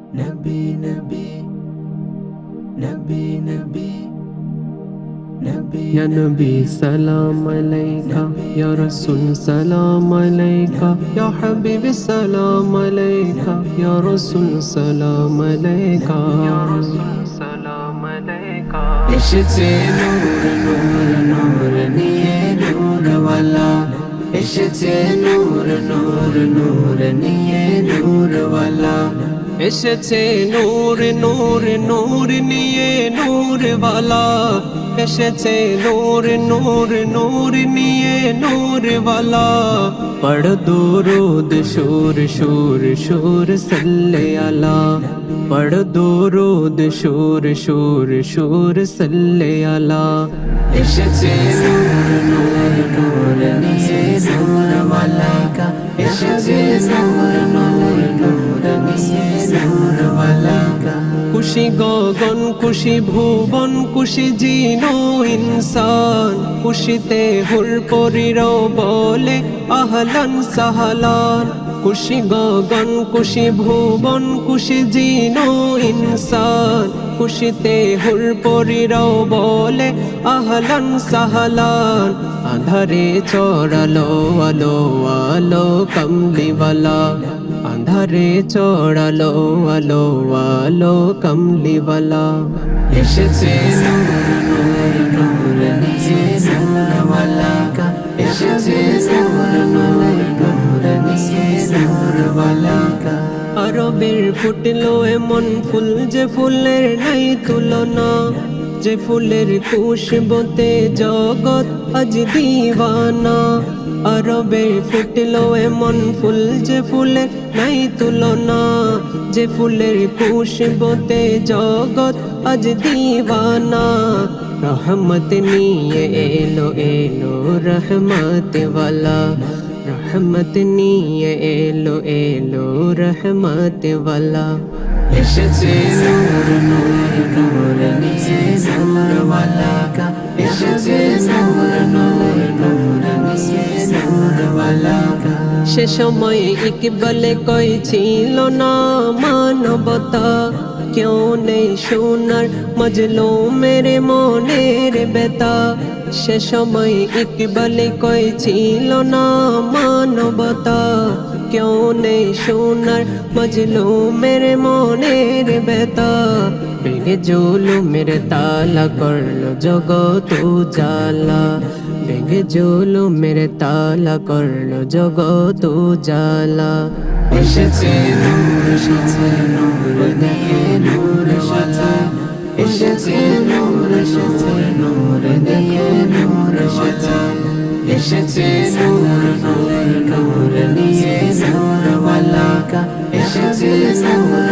নবী নবী নবী নবী নবী Ya Nabi salam alayka, Ya Rasul salam alayka, Ya Habibi salam alayka, Ya Rasul salam alayka, Ya Rasul salam alayka. এসেছে নূর নূর নূর নিয়ে নূরওয়ালা এসেছে নূর নূর নূর নিয়ে নূরওয়ালা এসেছে নূর নূর নূর নিয়ে নূরওয়ালা এসেছে নূর নূর নূর নিয়ে নূরওয়ালা পড় দুরূদ শুর শুর শুর সাল্লে আলা পড় দুরূদ শুর শুর শুর সাল্লে আলা এসেছে নূর নূর নূর নিয়ে নূরওয়ালা এসেছে নূর নূর নূর নিয়ে নূরওয়ালা খুশি গগন খুশি ভুবন খুশি জিনো ইনসান খুশিতে হুর পরিরও বলে আহলান সাহলান খুশি গগন খুশি ভুবন খুশি জিনো ইনসান খুশিতে হুর পরিরও বলে আহলান সাহলান আধারে চড়ালো আলো আলো কমলিওয়ালা আধারে চড়ালো আলো আলো কমলিওয়ালা এসেছে নূর নূর নূর নিয়ে নূরওয়ালা এসেছে নূর নূর নূর নিয়ে নূরওয়ালা আরবের ফুটলো এমন ফুল যে ফুলের নাই তুলনা যে ফুলের খুশবুতে জগৎ আজ দিওয়ানা আরবের ফুটলো এমন ফুল যে ফুলের নাই তুলনা যে ফুলের খুশবুতে জগৎ আজ দিওয়ানা রহমত নিয়ে এলো এলো রহমত ওয়ালা রহমত নিয়ে এলো এলো রহমত ওয়ালা এসেছে নূর নূর নূর নিয়ে নূরওয়ালা এসেছে নূর নূর নূর নিয়ে নূরওয়ালা সে সময় ইকবালে কই ছিল না মানবতা কেউ নেই সোনার মজলো মেরে মনের বেতা সে সময় ইকবালে কই ছিল না মানবতা কেউ নেই সোনার মজলো মেরে মনের বেতা ভেঙে জুলুমের তালা করলো জগৎ উজালা ভেঙে জুলুমের তালা করলো জগৎ উজালা এসেছে নূর এসেছে নূর নিয়ে নূরওয়ালা এসেছে নূর এসেছে নূর নিয়ে নূরওয়ালা এসেছে নূর নূর নূর নিয়ে নূরওয়ালা এসেছে নূর